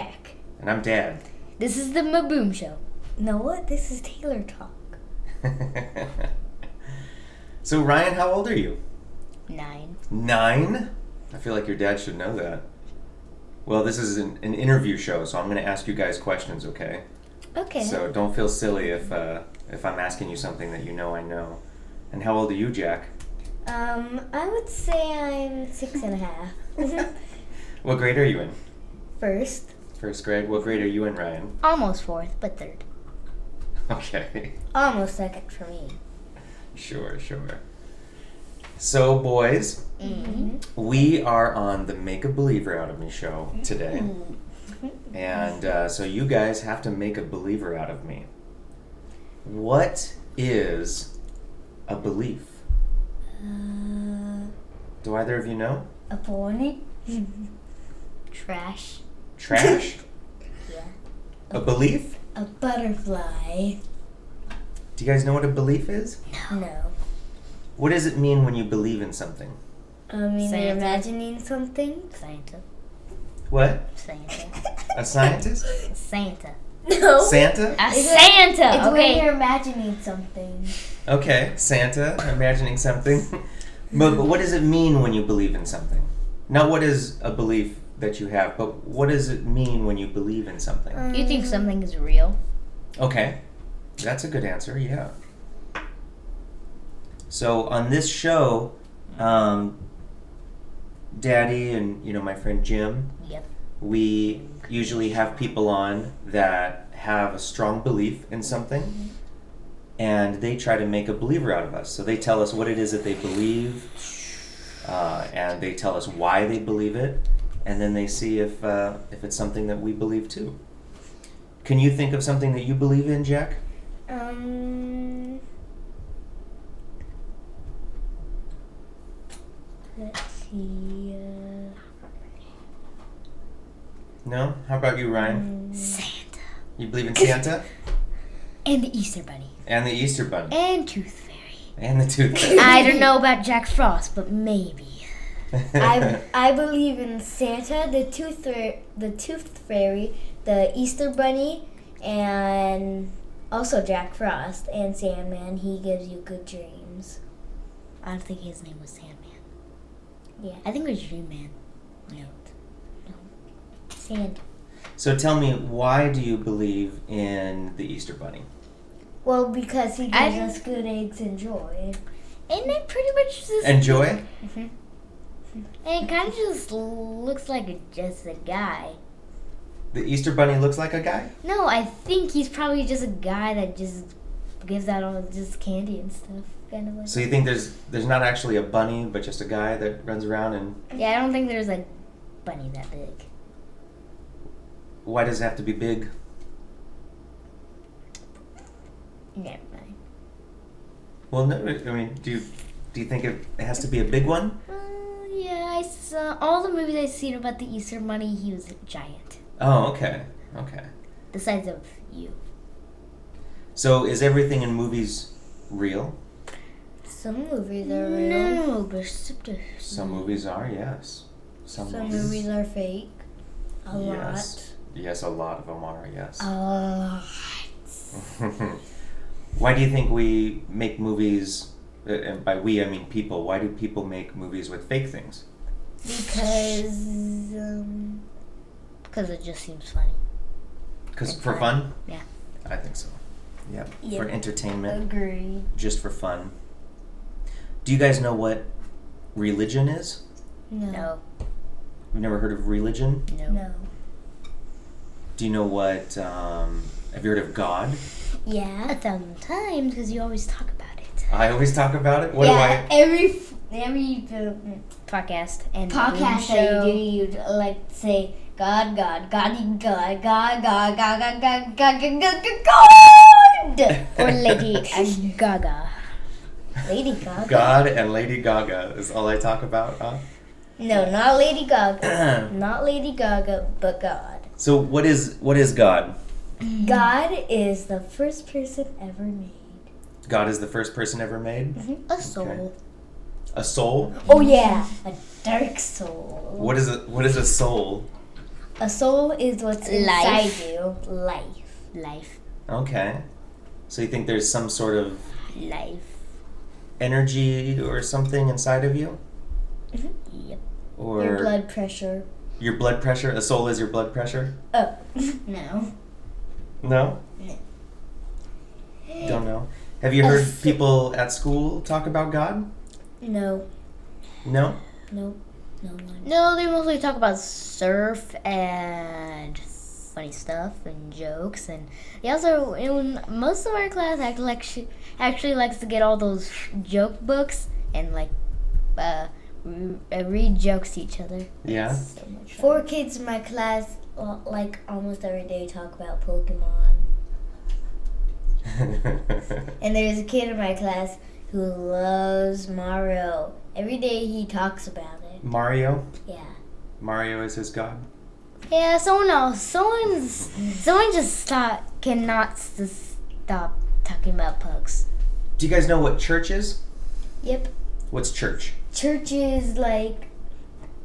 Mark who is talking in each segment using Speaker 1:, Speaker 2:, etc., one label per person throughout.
Speaker 1: Jack.
Speaker 2: And I'm Dad.
Speaker 3: This is the MABOOM Show.
Speaker 1: No, what? This is Taylor Talk.
Speaker 2: So, Ryan, how old are you?
Speaker 3: 9.
Speaker 2: 9? I feel like your dad should know that. Well, this is an interview show, so I'm going to ask you guys questions, okay?
Speaker 1: Okay.
Speaker 2: So don't feel silly if I'm asking you something that you know I know. And how old are you, Jack?
Speaker 1: I would say I'm 6.5.
Speaker 2: What grade are you in?
Speaker 1: First.
Speaker 2: First grade. What grade are you in, Ryan?
Speaker 3: Almost 4th, but 3rd.
Speaker 2: Okay.
Speaker 1: Almost second for me.
Speaker 2: Sure. So, boys, we are on the Make a Believer Out of Me show today. And so you guys have to make a believer out of me. What is a belief? Do either of you know?
Speaker 1: A pony?
Speaker 3: Trash.
Speaker 2: Trash?
Speaker 3: Yeah.
Speaker 2: A belief?
Speaker 1: A butterfly.
Speaker 2: Do you guys know what a belief is?
Speaker 1: No.
Speaker 2: What does it mean when you believe in something?
Speaker 1: I mean,
Speaker 3: Santa.
Speaker 1: you're imagining something?
Speaker 3: Santa.
Speaker 2: What?
Speaker 3: Santa.
Speaker 2: A scientist?
Speaker 3: Santa.
Speaker 1: No.
Speaker 2: Santa?
Speaker 3: A
Speaker 1: It's
Speaker 3: Santa!
Speaker 1: It's when
Speaker 3: Okay.
Speaker 1: you're imagining something.
Speaker 2: Okay, Santa, imagining something. But what does it mean when you believe in something? Not what is a belief that you have, but what does it mean when you believe in something?
Speaker 3: You think something is real?
Speaker 2: Okay, that's a good answer, yeah. So on this show, Daddy and my friend Jim,
Speaker 3: Yep.
Speaker 2: we usually have people on that have a strong belief in something, and they try to make a believer out of us. So they tell us what it is that they believe, and they tell us why they believe it, and then they see if it's something that we believe too. Can you think of something that you believe in, Jack?
Speaker 1: Let's see.
Speaker 2: No? How about you, Ryan?
Speaker 3: Santa.
Speaker 2: You believe in Santa?
Speaker 3: And the Easter Bunny.
Speaker 2: And the Easter Bunny.
Speaker 3: And Tooth Fairy.
Speaker 2: And the Tooth Fairy.
Speaker 3: I don't know about Jack Frost, but maybe.
Speaker 1: I believe in Santa, the Tooth Fairy, the Easter Bunny, and also Jack Frost and Sandman. He gives you good dreams.
Speaker 3: I don't think his name was Sandman.
Speaker 1: Yeah.
Speaker 3: I think it was Dream Man. No.
Speaker 1: Santa.
Speaker 2: So tell me, why do you believe in the Easter Bunny?
Speaker 1: Well, because he
Speaker 3: I
Speaker 1: gives us good eggs and joy.
Speaker 3: And it pretty much just...
Speaker 2: And joy?
Speaker 3: And it kind of just looks like just a guy.
Speaker 2: The Easter Bunny looks like a guy?
Speaker 3: No, I think he's probably just a guy that just gives out all just candy and stuff. Kind of like.
Speaker 2: So you think there's not actually a bunny, but just a guy that runs around and...
Speaker 3: Yeah, I don't think there's a bunny that big.
Speaker 2: Why does it have to be big?
Speaker 3: Never mind.
Speaker 2: Well, no, I mean, do you think it has to be a big one?
Speaker 3: Yeah, I saw all the movies I've seen about the Easter Bunny. He was a giant,
Speaker 2: Oh, okay.
Speaker 3: the size of you.
Speaker 2: So is everything in movies real?
Speaker 1: Some movies are real.
Speaker 3: No, but
Speaker 2: Some movies are, yes.
Speaker 1: Some movies are fake. A
Speaker 2: Yes. Yes, a lot of them are, yes.
Speaker 1: lot.
Speaker 2: Why do you think we make movies, and by we I mean people, why do people make movies with fake things?
Speaker 3: because it just seems funny.
Speaker 2: Because
Speaker 3: And
Speaker 2: for fun?
Speaker 3: Yeah.
Speaker 2: I think so. Yep.
Speaker 1: Yep.
Speaker 2: For entertainment,
Speaker 1: Agreed.
Speaker 2: just for fun. Do you guys know what religion is?
Speaker 3: No.
Speaker 2: You've never heard of religion?
Speaker 1: No.
Speaker 2: Do you know what, have you heard of God?
Speaker 1: Yeah.
Speaker 3: 1,000 times because you always talk about it.
Speaker 2: I always talk about it? What
Speaker 1: yeah,
Speaker 2: do I...
Speaker 1: every
Speaker 3: Podcast and
Speaker 1: podcast that you do, you'd like say God, God, God, God, God, God, God, God, God, God, God, God, God.
Speaker 3: or Lady Gaga.
Speaker 1: Lady Gaga.
Speaker 2: God and Lady Gaga is all I talk about, huh?
Speaker 1: No, not Lady Gaga. Not Lady Gaga, but God.
Speaker 2: So what is God?
Speaker 1: God is the first person ever made.
Speaker 2: God is the first person ever made?
Speaker 3: A soul.
Speaker 2: Okay. A soul?
Speaker 1: Oh yeah, a dark soul.
Speaker 2: What is a soul?
Speaker 1: A soul is what's inside you.
Speaker 3: Life.
Speaker 2: Okay. So you think there's some sort of
Speaker 3: Life.
Speaker 2: energy or something inside of you?
Speaker 3: Yep.
Speaker 2: Or
Speaker 1: Your blood pressure.
Speaker 2: your blood pressure? A soul is your blood pressure?
Speaker 1: Oh, no.
Speaker 2: No?
Speaker 1: No.
Speaker 2: Don't know. Have you heard people at school talk about God?
Speaker 1: No.
Speaker 2: No?
Speaker 1: No. No one.
Speaker 3: No, they mostly talk about surf and funny stuff and jokes, and they also, in most of our class actually likes to get all those joke books and like read jokes to each other.
Speaker 2: Yeah?
Speaker 3: It's so much fun.
Speaker 1: 4 kids in my class, like almost every day, talk about Pokemon. And there's a kid in my class who loves Mario. Every day he talks about it.
Speaker 2: Mario?
Speaker 1: Yeah.
Speaker 2: Mario is his God?
Speaker 3: Yeah, someone just cannot stop talking about pugs.
Speaker 2: Do you guys know what church is?
Speaker 1: Yep.
Speaker 2: What's church?
Speaker 1: Church is like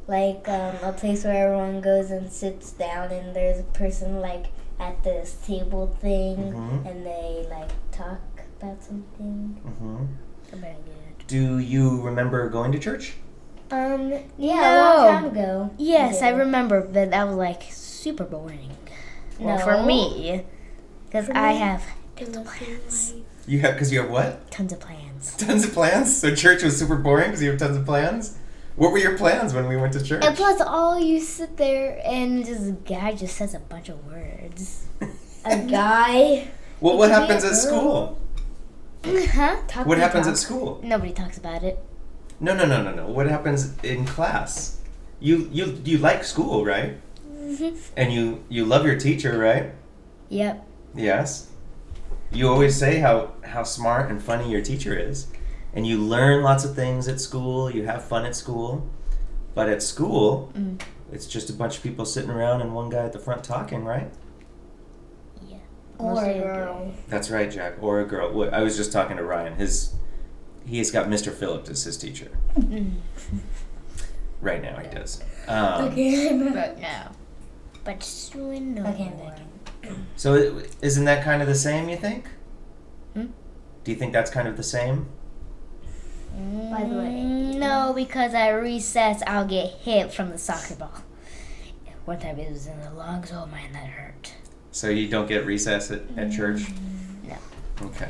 Speaker 1: a place where everyone goes and sits down, and there's a person like at this table thing, and they like talk about something.
Speaker 3: Very good.
Speaker 2: Do you remember going to church?
Speaker 1: Yeah,
Speaker 3: No.
Speaker 1: a long time ago.
Speaker 3: Yes, I
Speaker 1: Yeah.
Speaker 3: remember, but that was like super boring. Well,
Speaker 1: No.
Speaker 3: for me, because
Speaker 1: For
Speaker 3: I
Speaker 1: me,
Speaker 3: have
Speaker 1: It was
Speaker 3: plans.
Speaker 2: You have, because you have what?
Speaker 3: Tons of plans.
Speaker 2: Tons of plans? So church was super boring because you have tons of plans? What were your plans when we went to church?
Speaker 3: And plus, all you sit there and this guy just says a bunch of words.
Speaker 1: a guy.
Speaker 2: Well, what
Speaker 1: It could be
Speaker 2: happens
Speaker 1: a
Speaker 2: at
Speaker 1: girl.
Speaker 2: school?
Speaker 3: Huh?
Speaker 2: What happens at school?
Speaker 3: Nobody talks about it.
Speaker 2: No. What happens in class? You like school, right? And you love your teacher, right?
Speaker 3: Yep.
Speaker 2: Yes. You always say how smart and funny your teacher is. And you learn lots of things at school, you have fun at school. But at school, it's just a bunch of people sitting around and one guy at the front talking, right?
Speaker 3: Yeah.
Speaker 1: Or
Speaker 3: Mostly
Speaker 1: a girl.
Speaker 2: That's right, Jack. Or a girl. I was just talking to Ryan. He's got Mr. Phillips as his teacher. Right now he does.
Speaker 3: But no. But soon no
Speaker 1: Okay,
Speaker 3: more.
Speaker 2: So isn't that kind of the same, you think? Do you think that's kind of the same?
Speaker 1: By the way.
Speaker 3: No, because at recess I'll get hit from the soccer ball. One time it was in the lungs. Oh man, that hurt.
Speaker 2: So you don't get recess at church?
Speaker 3: No.
Speaker 2: Okay.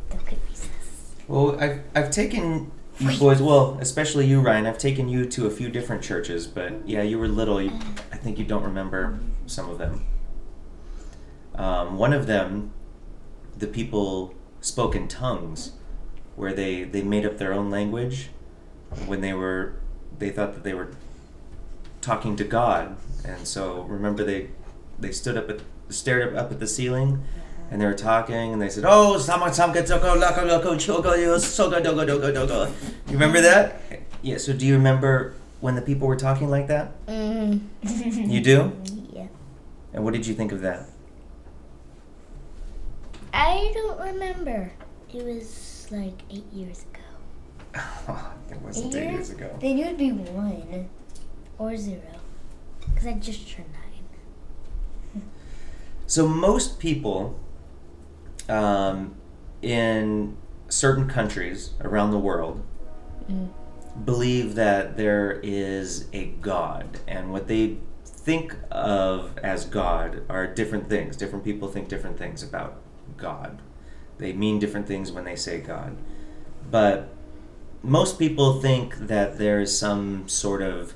Speaker 3: Don't get recess.
Speaker 2: Well, I've taken you boys, well, especially you, Ryan, I've taken you to a few different churches, but yeah, you were little. I think you don't remember some of them. One of them, the people spoke in tongues, where they made up their own language when they thought that they were talking to God. And so remember they stared up at the ceiling, and they were talking, and they said, "Oh, you remember that?" Yeah. So do you remember when the people were talking like that? You do?
Speaker 3: Yeah.
Speaker 2: And what did you think of that?
Speaker 3: I don't remember. It was like 8 years ago.
Speaker 2: It wasn't 8 years ago.
Speaker 1: Then you'd be 1.
Speaker 3: Or 0. Because I just turned 9.
Speaker 2: So most people in certain countries around the world believe that there is a God, and what they think of as God are different things. Different people think different things about God. They mean different things when they say God. But most people think that there is some sort of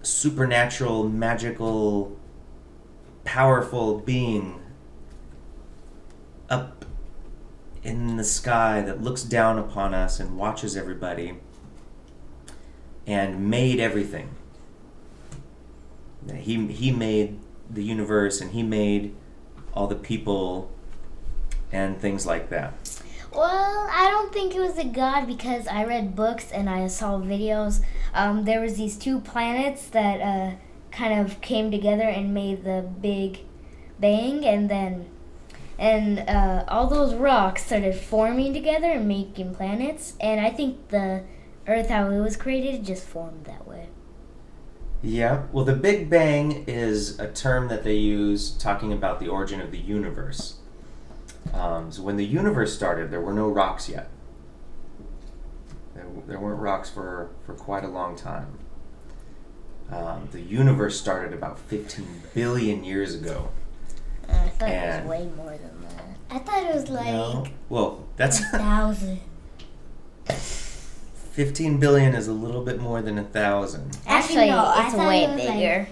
Speaker 2: supernatural, magical, powerful being up in the sky that looks down upon us and watches everybody and made everything. He made the universe, and he made all the people and things like that.
Speaker 3: Well, I don't think it was a god because I read books and I saw videos. There was these 2 planets that kind of came together and made the Big Bang, and all those rocks started forming together and making planets. And I think the Earth, how it was created, just formed that way.
Speaker 2: Yeah. Well, the Big Bang is a term that they use talking about the origin of the universe. So when the universe started, there were no rocks yet. There weren't rocks for quite a long time. The universe started about 15 billion years ago.
Speaker 3: I thought it
Speaker 2: And-
Speaker 3: was way more than that.
Speaker 1: I thought it was
Speaker 2: No?
Speaker 1: like
Speaker 2: Well, that's
Speaker 1: 1,000.
Speaker 2: 15 billion is a little bit more than 1,000.
Speaker 3: Actually,
Speaker 1: no, I
Speaker 3: it's
Speaker 1: thought
Speaker 3: way
Speaker 1: it was like
Speaker 3: bigger.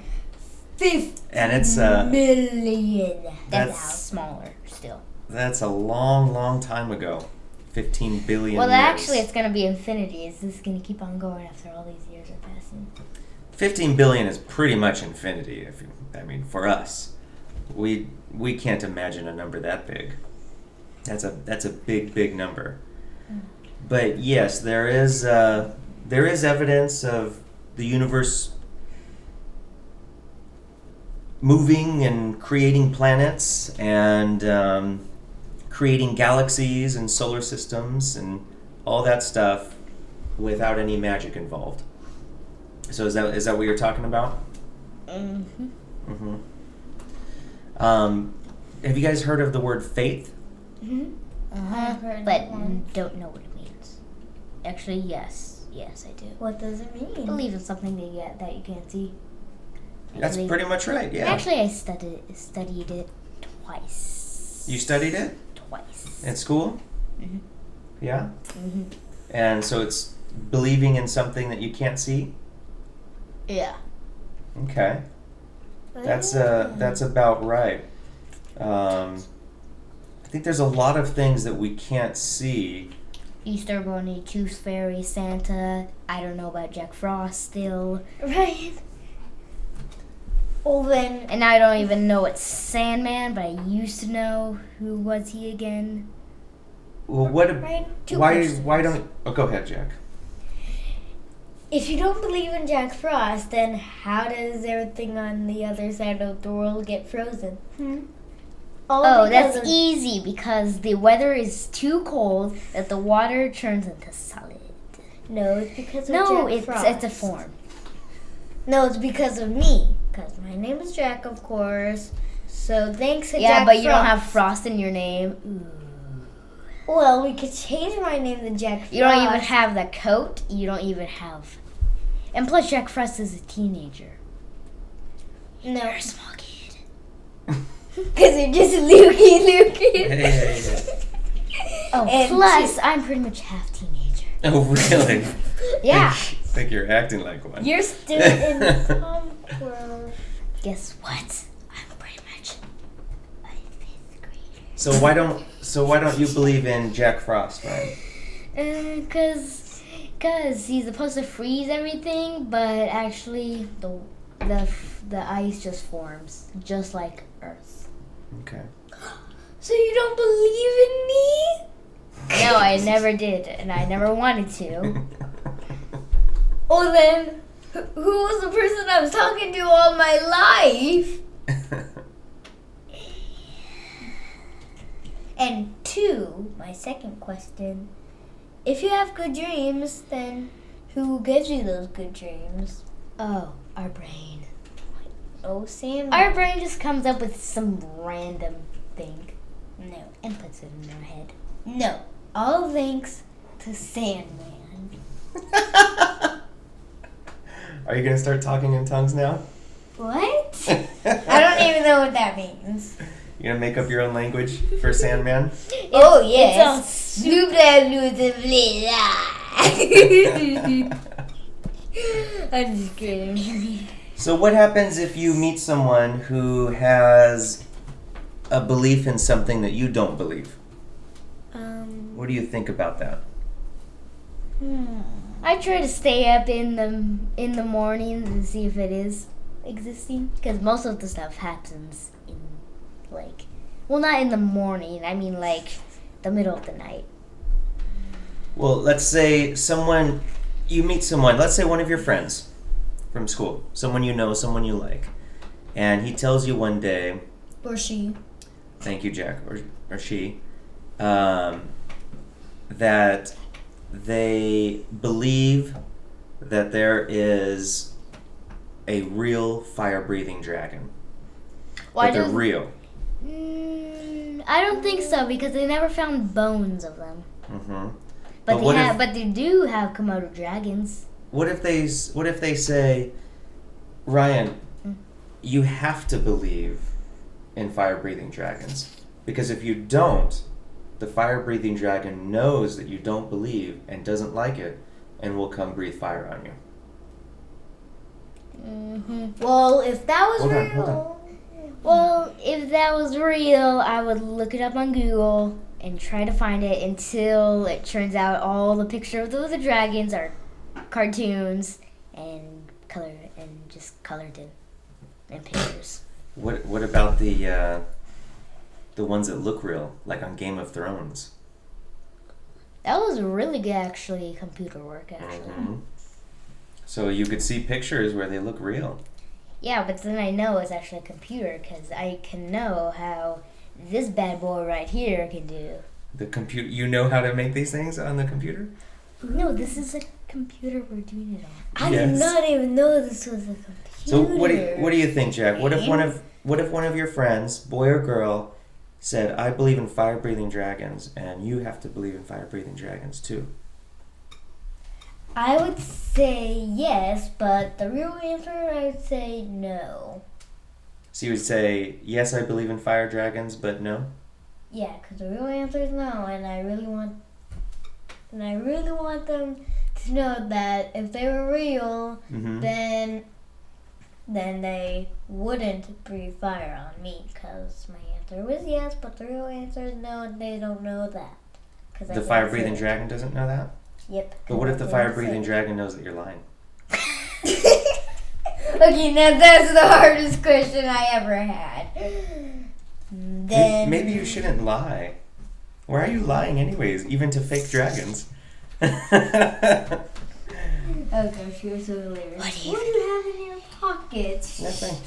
Speaker 1: 50
Speaker 2: And it's
Speaker 1: million.
Speaker 3: That's
Speaker 2: That's-
Speaker 3: smaller still.
Speaker 2: that's a long, long time ago. 15 billion
Speaker 3: Well,
Speaker 2: years.
Speaker 3: actually, it's going to be infinity. Is this going to keep on going after all these years are passing?
Speaker 2: 15 billion is pretty much infinity. For us, we can't imagine a number that big. That's a big number. But yes, there is evidence of the universe moving and creating planets and creating galaxies and solar systems and all that stuff without any magic involved. So is that what you're talking about?
Speaker 3: Mm-hmm.
Speaker 2: Mm-hmm. Have you guys heard of the word faith?
Speaker 1: Mm-hmm.
Speaker 3: Uh-huh.
Speaker 1: heard
Speaker 3: But
Speaker 1: that one.
Speaker 3: don't know what it means. Actually, yes. Yes, I do.
Speaker 1: What does it mean?
Speaker 3: Believe in something that you can't see.
Speaker 2: That's
Speaker 3: Actually-
Speaker 2: pretty much right, yeah.
Speaker 3: Actually, I studied it twice.
Speaker 2: You studied it
Speaker 3: Twice.
Speaker 2: at school?
Speaker 3: Mhm.
Speaker 2: Yeah?
Speaker 3: Mm-hmm.
Speaker 2: And so it's believing in something that you can't see?
Speaker 3: Yeah.
Speaker 2: Okay. That's about right. I think there's a lot of things that we can't see.
Speaker 3: Easter Bunny, Tooth Fairy, Santa. I don't know about Jack Frost still.
Speaker 1: Right. Well then,
Speaker 3: And I don't even know it's Sandman, but I used to know. Who was he again?
Speaker 2: Well, what?
Speaker 1: right? Two
Speaker 2: Why?
Speaker 1: questions.
Speaker 2: Why don't? Oh, go ahead, Jack.
Speaker 1: If you don't believe in Jack Frost, then how does everything on the other side of the world get frozen? All
Speaker 3: Oh,
Speaker 1: because
Speaker 3: that's
Speaker 1: of-
Speaker 3: easy because the weather is too cold that the water turns into solid.
Speaker 1: No, it's because of
Speaker 3: No,
Speaker 1: Jack Frost.
Speaker 3: it's a form.
Speaker 1: No, it's because of me. Because my name is Jack, of course. So thanks to
Speaker 3: Yeah,
Speaker 1: Jack
Speaker 3: but you don't
Speaker 1: Frost.
Speaker 3: have Frost in your name. Ooh.
Speaker 1: Well, we could change my name to Jack Frost.
Speaker 3: You don't even have the coat. You don't even have. And plus, Jack Frost is a teenager.
Speaker 1: No,
Speaker 3: You're a small kid.
Speaker 1: because you're just Lukey.
Speaker 2: Hey.
Speaker 3: Oh,
Speaker 1: And
Speaker 3: plus, I'm pretty much half teenager.
Speaker 2: Oh, really?
Speaker 3: Yeah.
Speaker 2: I think you're acting like one.
Speaker 1: You're still in Concord.
Speaker 3: Guess what? I'm pretty much a 5th grader.
Speaker 2: So why don't you believe in Jack Frost, Ryan?
Speaker 3: Cause he's supposed to freeze everything, but actually the ice just forms, just like Earth.
Speaker 2: Okay.
Speaker 1: So you don't believe in me?
Speaker 3: No, I never did, and I never wanted to.
Speaker 1: Oh, then who was the person I was talking to all my life? And two, my second question. If you have good dreams, then who gives you those good dreams?
Speaker 3: Oh, our brain.
Speaker 1: Oh, Sam.
Speaker 3: Our brain just comes up with some random thing
Speaker 1: No.
Speaker 3: and puts it in our head.
Speaker 1: No. All thanks to Sandman.
Speaker 2: Are you gonna start talking in tongues now?
Speaker 1: What? I don't even know what that means.
Speaker 2: You gonna make up your own language for Sandman?
Speaker 1: Oh,
Speaker 3: It
Speaker 1: yes.
Speaker 3: sounds
Speaker 1: I'm just kidding.
Speaker 2: So what happens if you meet someone who has a belief in something that you don't believe? What do you think about that?
Speaker 3: I try to stay up in the morning and see if it is existing, because most of the stuff happens in not in the morning. I mean the middle of the night.
Speaker 2: Well, let's say you meet someone, let's say one of your friends from school, someone you know, someone you like, and he tells you one day,
Speaker 1: Or she.
Speaker 2: thank you, Jack, or she, that they believe that there is a real fire-breathing dragon.
Speaker 3: Why
Speaker 2: But they're
Speaker 3: does-
Speaker 2: real.
Speaker 3: I don't think so because they never found bones of them.
Speaker 2: Mm-hmm.
Speaker 3: But
Speaker 2: what
Speaker 3: but they do have Komodo dragons.
Speaker 2: What if they say, Ryan, you have to believe in fire-breathing dragons, because if you don't, the fire-breathing dragon knows that you don't believe and doesn't like it, and will come breathe fire on you.
Speaker 1: Well, if that was
Speaker 2: Hold
Speaker 1: real.
Speaker 2: on.
Speaker 3: Well, if that was real, I would look it up on Google and try to find it until it turns out all the pictures of the dragons are cartoons and just colored in pictures.
Speaker 2: What about the ones that look real, like on Game of Thrones?
Speaker 3: That was really good, actually, computer work, actually.
Speaker 2: Mm-hmm. So you could see pictures where they look real.
Speaker 3: Yeah, but then I know it's actually a computer because I can know how this bad boy right here can do.
Speaker 2: The computer, you know how to make these things on the computer?
Speaker 3: No, this is a computer we're doing it on.
Speaker 1: I did not even know this was a computer.
Speaker 2: So what do you think, Jack? What if one of your friends, boy or girl, said, "I believe in fire-breathing dragons, and you have to believe in fire-breathing dragons too"?
Speaker 1: I would say yes, but the real answer, I would say no.
Speaker 2: So you would say, "Yes, I believe in fire dragons, but no."
Speaker 1: Yeah, because the real answer is no, and I really want them to know that if they were real,
Speaker 2: Mm-hmm.
Speaker 1: then they wouldn't breathe fire on me. Because my answer was yes, but the real answer is no, and they don't know that.
Speaker 2: The fire-breathing dragon doesn't know that?
Speaker 1: Yep.
Speaker 2: But what if the fire-breathing dragon knows that you're lying?
Speaker 1: Okay, now that's the hardest question I ever had. Then
Speaker 2: Maybe you shouldn't lie. Why are you lying anyways, even to fake dragons?
Speaker 1: Oh gosh, you're so hilarious.
Speaker 3: What do you
Speaker 1: What do you have in your pockets?
Speaker 2: Nothing.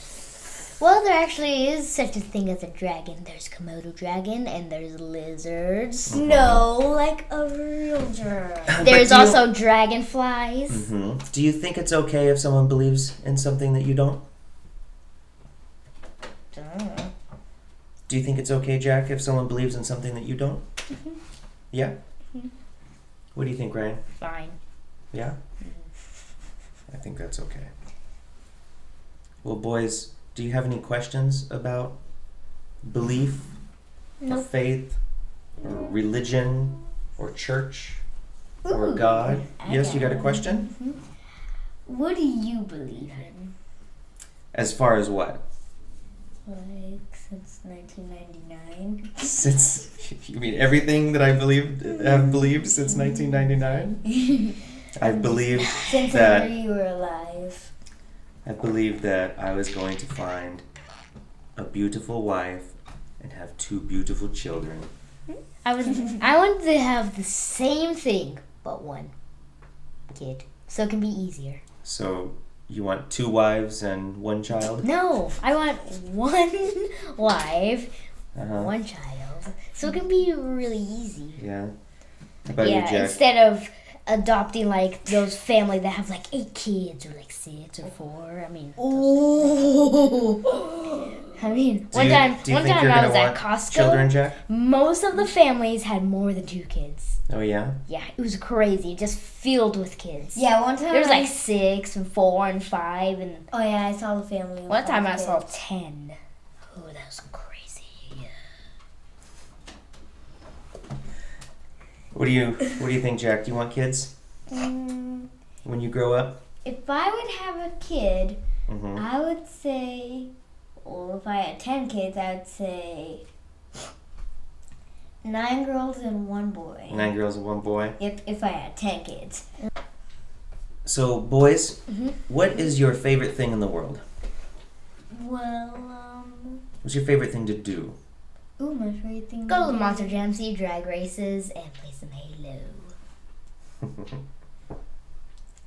Speaker 3: Well, there actually is such a thing as a dragon. There's Komodo dragon and there's lizards.
Speaker 1: No, like a real germ.
Speaker 3: There's also dragonflies.
Speaker 2: Mm-hmm. Do you think it's okay if someone believes in something that you don't? Do you think it's okay, Jack, if someone believes in something that you don't?
Speaker 3: Mm-hmm.
Speaker 2: Yeah? What do you think, Ryan?
Speaker 3: Fine.
Speaker 2: Yeah? I think that's okay. Well, boys, do you have any questions about belief or
Speaker 1: Nope.
Speaker 2: faith or religion or church or
Speaker 1: Ooh,
Speaker 2: God?
Speaker 1: I
Speaker 2: Yes, you got a
Speaker 1: got
Speaker 2: question?
Speaker 3: What do you believe in?
Speaker 2: As far as what?
Speaker 1: Like since 1999.
Speaker 2: Since you mean everything that have believed since 1999? I've believed
Speaker 1: Since
Speaker 2: that
Speaker 1: ever you were alive.
Speaker 2: I believed that I was going to find a beautiful wife and have 2 beautiful children.
Speaker 3: I wanted to have the same thing, but one kid, so it can be easier.
Speaker 2: So you want 2 wives and 1 child?
Speaker 3: No, I want one wife,
Speaker 2: Uh-huh.
Speaker 3: one child, so it can be really easy.
Speaker 2: Yeah. How about you,
Speaker 3: Yeah,
Speaker 2: Jack?
Speaker 3: instead of adopting like those family that have like 8 kids or like 6 or 4. I mean,
Speaker 1: Ooh.
Speaker 3: one time I was at Costco.
Speaker 2: Children, Jack?
Speaker 3: Most of the families had more than 2 kids.
Speaker 2: Oh yeah.
Speaker 3: Yeah, it was crazy, just filled with kids.
Speaker 1: Yeah, one time
Speaker 3: There was like 6 and 4 and 5 and
Speaker 1: Oh yeah, I saw the family. of
Speaker 3: one time I
Speaker 1: 5
Speaker 3: saw
Speaker 1: kids.
Speaker 3: 10. Oh, that was crazy.
Speaker 2: What do you think, Jack? Do you want kids when you grow up?
Speaker 1: If I would have a kid,
Speaker 2: Mm-hmm.
Speaker 1: I would say, well, if I had 10 kids, I would say 9 girls and 1 boy.
Speaker 2: 9 girls and 1 boy.
Speaker 1: If I had 10 kids.
Speaker 2: So, boys,
Speaker 3: Mm-hmm.
Speaker 2: what is your favorite thing in the world?
Speaker 1: Well,
Speaker 2: What's your favorite thing to do?
Speaker 1: ooh, my favorite thing.
Speaker 3: Go to the Monster Jam, see drag races, and play some Halo.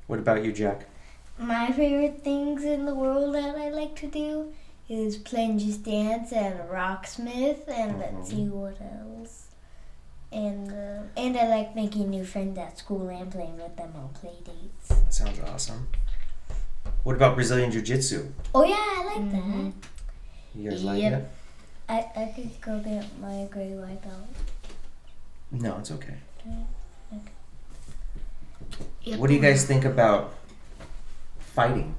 Speaker 2: What about you, Jack?
Speaker 1: My favorite things in the world that I like to do is playing Just Dance and Rocksmith, and let's see what else. And I like making new friends at school and playing with them on play dates.
Speaker 2: Sounds awesome. What about Brazilian Jiu-Jitsu?
Speaker 1: Oh yeah, I like that.
Speaker 2: You guys like
Speaker 3: Yep.
Speaker 2: it?
Speaker 1: I could go get my gray white belt.
Speaker 2: No, it's okay.
Speaker 3: Yep.
Speaker 2: What do you guys think about fighting?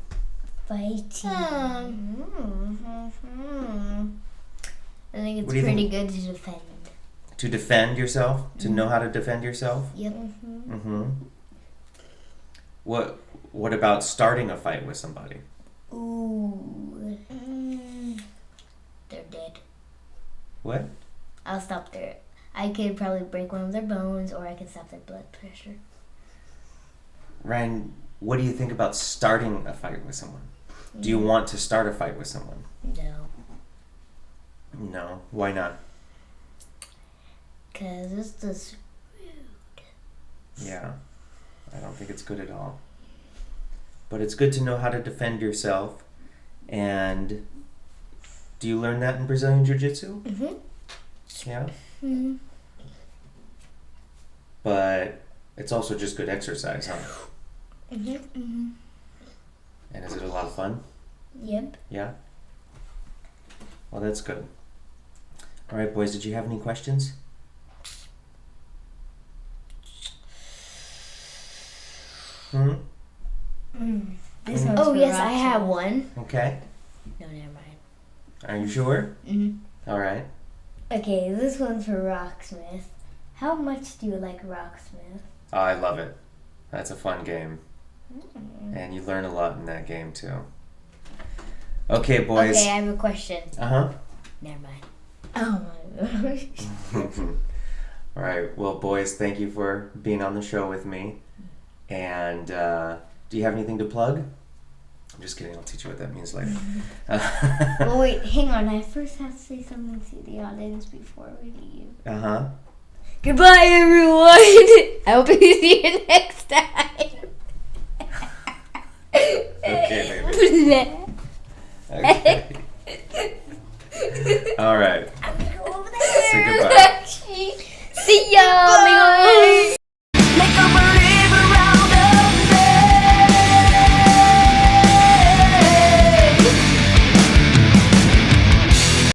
Speaker 1: Fighting.
Speaker 3: I think it's
Speaker 2: What do you
Speaker 3: pretty
Speaker 2: think?
Speaker 3: good to defend.
Speaker 2: To defend yourself? To know how to defend yourself?
Speaker 3: Yep.
Speaker 2: Mm-hmm. What about starting a fight with somebody?
Speaker 1: Ooh.
Speaker 3: They're dead.
Speaker 2: What?
Speaker 3: I'll stop there. I could probably break one of their bones, or I could stop their blood pressure.
Speaker 2: Ryan, what do you think about starting a fight with someone? Do you want to start a fight with someone?
Speaker 3: No.
Speaker 2: No. Why not?
Speaker 3: Because it's just
Speaker 2: Yeah. I don't think it's good at all. But it's good to know how to defend yourself. And do you learn that in Brazilian Jiu-Jitsu?
Speaker 3: Mm-hmm.
Speaker 2: Yeah.
Speaker 3: Mm-hmm.
Speaker 2: But it's also just good exercise, huh?
Speaker 3: Mm-hmm. Mm-hmm.
Speaker 2: And is it a lot of fun?
Speaker 1: Yep.
Speaker 2: Yeah? Well, that's good. All right, boys, did you have any questions?
Speaker 1: This one's
Speaker 3: Oh
Speaker 1: for
Speaker 3: yes, I
Speaker 1: Roxy.
Speaker 3: have one.
Speaker 2: Okay.
Speaker 3: No, never mind.
Speaker 2: Are you sure?
Speaker 3: Mm-hmm.
Speaker 2: All right.
Speaker 1: Okay, this one's for Rocksmith. How much do you like Rocksmith?
Speaker 2: Oh, I love it. That's a fun game. And you learn a lot in that game, too. Okay, boys.
Speaker 3: Okay, I have a question.
Speaker 2: Uh-huh.
Speaker 3: Never mind.
Speaker 1: Oh my gosh.
Speaker 2: All right. Well, boys, thank you for being on the show with me. And do you have anything to plug? I'm just kidding. I'll teach you what that means later.
Speaker 1: Well, wait, hang on. I first have to say something to the audience before we leave.
Speaker 2: Uh-huh.
Speaker 1: Goodbye, everyone. I hope you see you next time.
Speaker 2: Okay, baby. Okay. All right.
Speaker 1: I'm gonna go over
Speaker 2: Say
Speaker 1: there.
Speaker 2: goodbye.
Speaker 1: See ya.